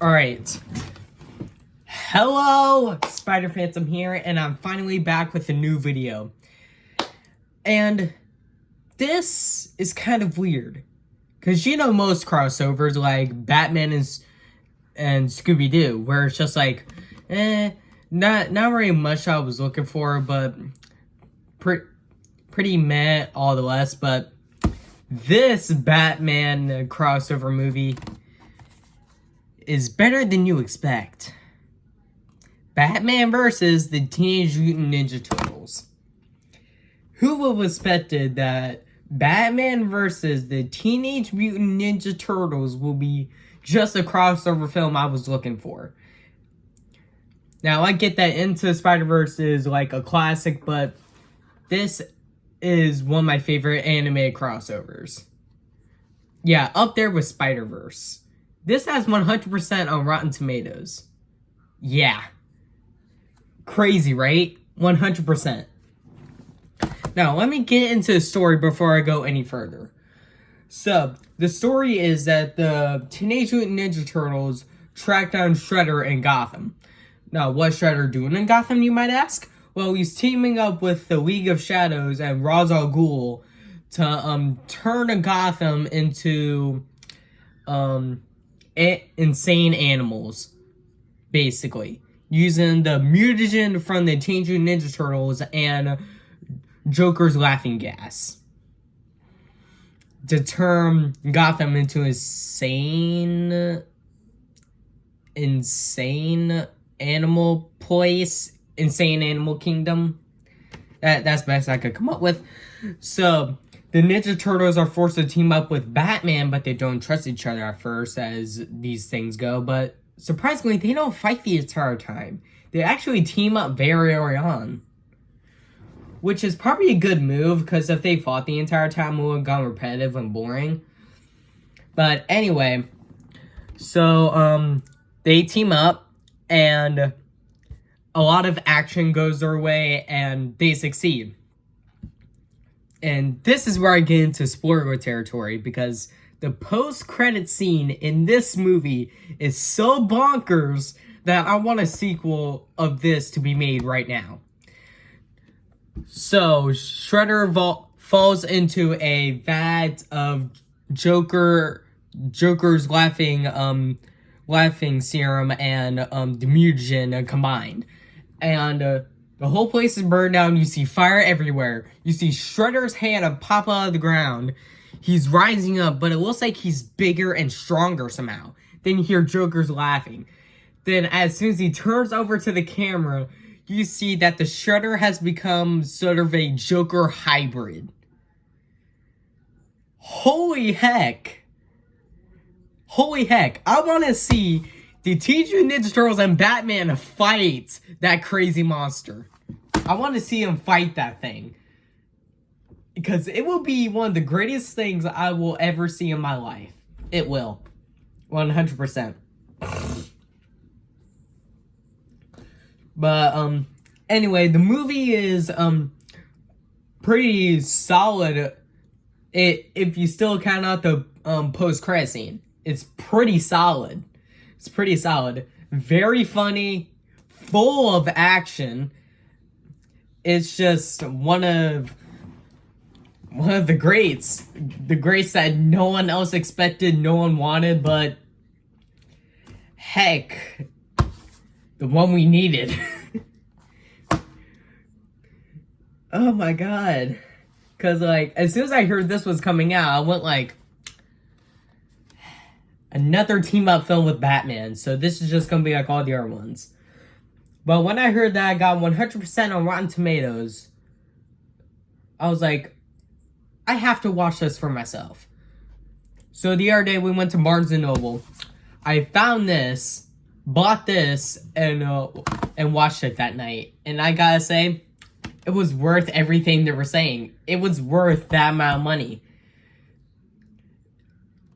Alright. Hello, Spider Phantom here, and I'm finally back with a new video. And this is kind of weird. Because you know most crossovers, like Batman and Scooby-Doo, where it's just like, not very much I was looking for, but pretty meh all the less. But this Batman crossover movie is better than you expect. Batman versus the Teenage Mutant Ninja Turtles. Who would have expected that Batman versus the Teenage Mutant Ninja Turtles will be just a crossover film I was looking for? Now, I get that Into Spider-Verse is like a classic, but this is one of my favorite anime crossovers. Yeah, up there with Spider-Verse. This has 100% on Rotten Tomatoes. Yeah. Crazy, right? 100%. Now, let me get into the story before I go any further. So, the story is that the Teenage Mutant Ninja Turtles track down Shredder in Gotham. Now, what's Shredder doing in Gotham, you might ask? Well, he's teaming up with the League of Shadows and Ra's al Ghul to turn Gotham into insane animals, basically, using the mutagen from the Teenage Mutant Ninja Turtles and Joker's laughing gas to turn Gotham into insane animal place, insane animal kingdom. That's the best I could come up with. So the Ninja Turtles are forced to team up with Batman, but they don't trust each other at first, as these things go. But surprisingly, they don't fight the entire time. They actually team up very early on, which is probably a good move, because if they fought the entire time, it would have gone repetitive and boring. But anyway, so they team up, and a lot of action goes their way, and they succeed. And this is where I get into spoiler territory, because the post-credit scene in this movie is so bonkers that I want a sequel of this to be made right now. So, Shredder falls into a vat of Joker's laughing serum and the mutagen combined. And the whole place is burned down. You see fire everywhere. You see Shredder's hand pop out of the ground. He's rising up, but it looks like he's bigger and stronger somehow. Then you hear Joker's laughing. Then as soon as he turns over to the camera, you see that the Shredder has become sort of a Joker hybrid. Holy heck. Holy heck. I want to see the Teenage Mutant Ninja Turtles and Batman fight that crazy monster. I want to see him fight that thing, because it will be one of the greatest things I will ever see in my life. It will. 100%. But, anyway, the movie is, pretty solid. If you still count out the, post-credit scene. It's pretty solid. It's pretty solid. Very funny. Full of action. It's just one of the greats. The greats that no one else expected, no one wanted, but heck, the one we needed. Oh my god. Because, like, as soon as I heard this was coming out, I went, like, another team-up film with Batman. So this is just going to be like all the other ones. But when I heard that I got 100% on Rotten Tomatoes, I was like, I have to watch this for myself. So the other day we went to Barnes & Noble. I found this, bought this, and watched it that night. And I gotta say, it was worth everything they were saying. It was worth that amount of money.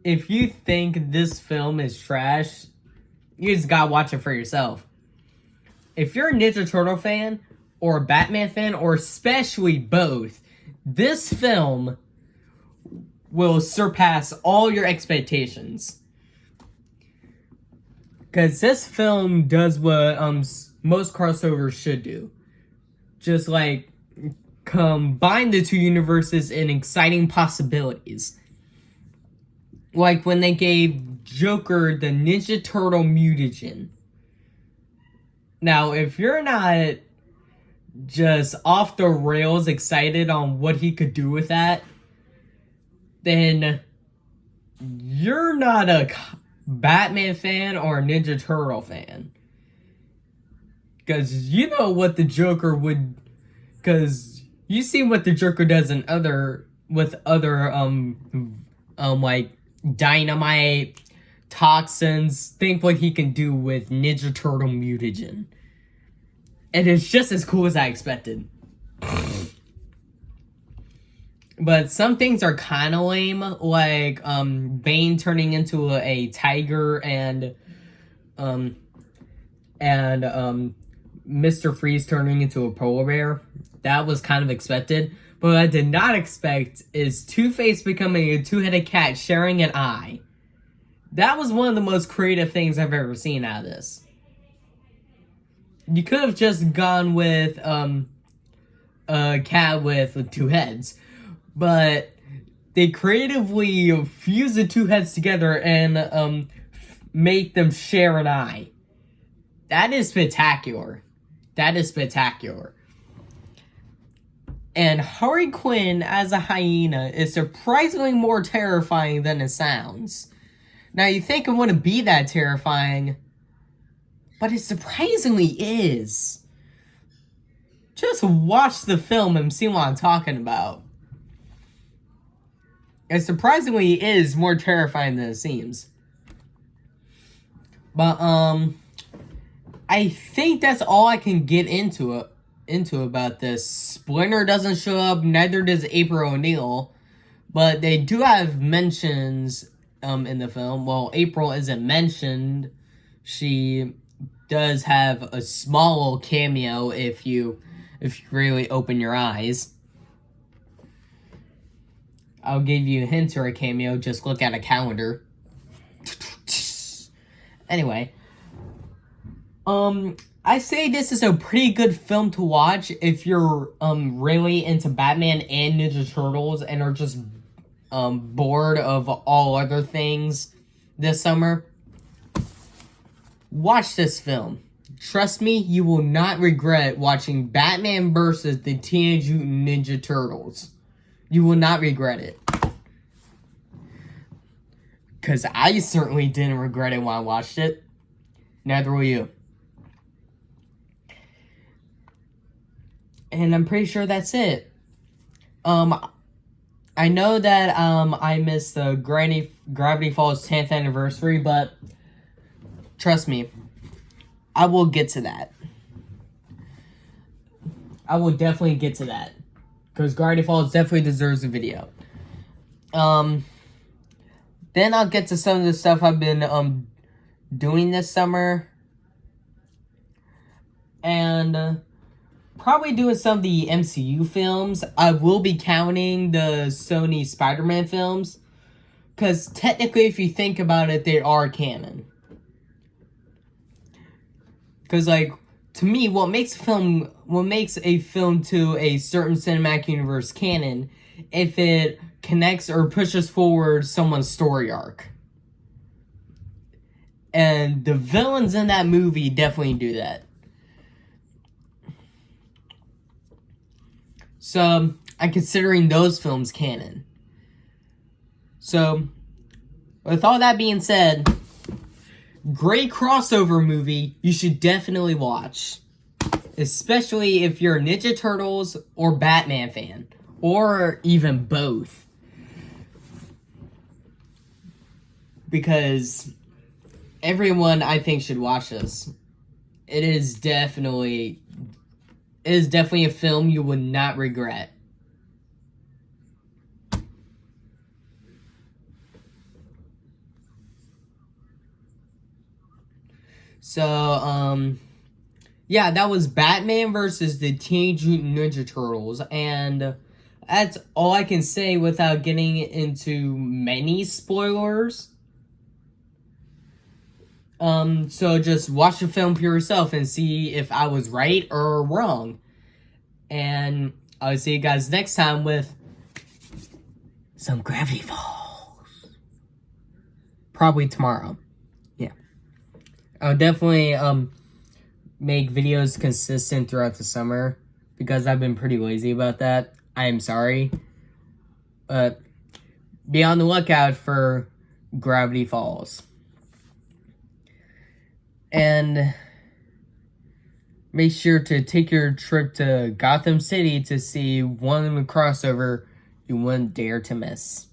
If you think this film is trash, you just gotta watch it for yourself. If you're a Ninja Turtle fan, or a Batman fan, or especially both, this film will surpass all your expectations. Because this film does what most crossovers should do. Just like combine the two universes in exciting possibilities. Like when they gave Joker the Ninja Turtle mutagen. Now, if you're not just off the rails excited on what he could do with that, then you're not a Batman fan or a Ninja Turtle fan. Because you know what the Joker would... Because you see what the Joker does in other... With other, like, dynamite, toxins. Think what he can do with Ninja Turtle mutagen. And it's just as cool as I expected. But some things are kind of lame, like Bane turning into a tiger and Mr. Freeze turning into a polar bear. That was kind of expected. But what I did not expect is Two-Face becoming a two-headed cat sharing an eye. That was one of the most creative things I've ever seen out of this. You could have just gone with a cat with two heads. But they creatively fuse the two heads together and make them share an eye. That is spectacular. That is spectacular. And Harley Quinn as a hyena is surprisingly more terrifying than it sounds. Now you think it wouldn't be that terrifying, but it surprisingly is. Just watch the film and see what I'm talking about. It surprisingly is more terrifying than it seems. But I think that's all I can get into about this. Splinter doesn't show up, neither does April O'Neil, but they do have mentions in the film. Well, April isn't mentioned. She does have a small little cameo if you really open your eyes. I'll give you a hint or a cameo, just look at a calendar. Anyway, I say this is a pretty good film to watch if you're really into Batman and Ninja Turtles and are just bored of all other things this summer. Watch this film. Trust me, you will not regret watching Batman versus the Teenage Mutant Ninja Turtles. You will not regret it. Because I certainly didn't regret it when I watched it. Neither will you. And I'm pretty sure that's it. I know that I missed the Gravity Falls 10th anniversary, but trust me, I will get to that. I will definitely get to that. Because Gravity Falls definitely deserves a video. Then I'll get to some of the stuff I've been doing this summer. And probably doing some of the MCU films. I will be counting the Sony Spider-Man films. Because technically, if you think about it, they are canon. Because, like, to me, what makes a film to a certain cinematic universe canon, if it connects or pushes forward someone's story arc. And the villains in that movie definitely do that. So, I'm considering those films canon. So, with all that being said, great crossover movie you should definitely watch. Especially if you're a Ninja Turtles or Batman fan. Or even both. Because everyone, I think, should watch this. It is definitely a film you would not regret. So, yeah, that was Batman versus the Teenage Mutant Ninja Turtles, and that's all I can say without getting into many spoilers. So just watch the film for yourself and see if I was right or wrong. And I'll see you guys next time with some Gravity Falls. Probably tomorrow. Yeah. I'll definitely make videos consistent throughout the summer because I've been pretty lazy about that. I am sorry. But be on the lookout for Gravity Falls. And make sure to take your trip to Gotham City to see one crossover you wouldn't dare to miss.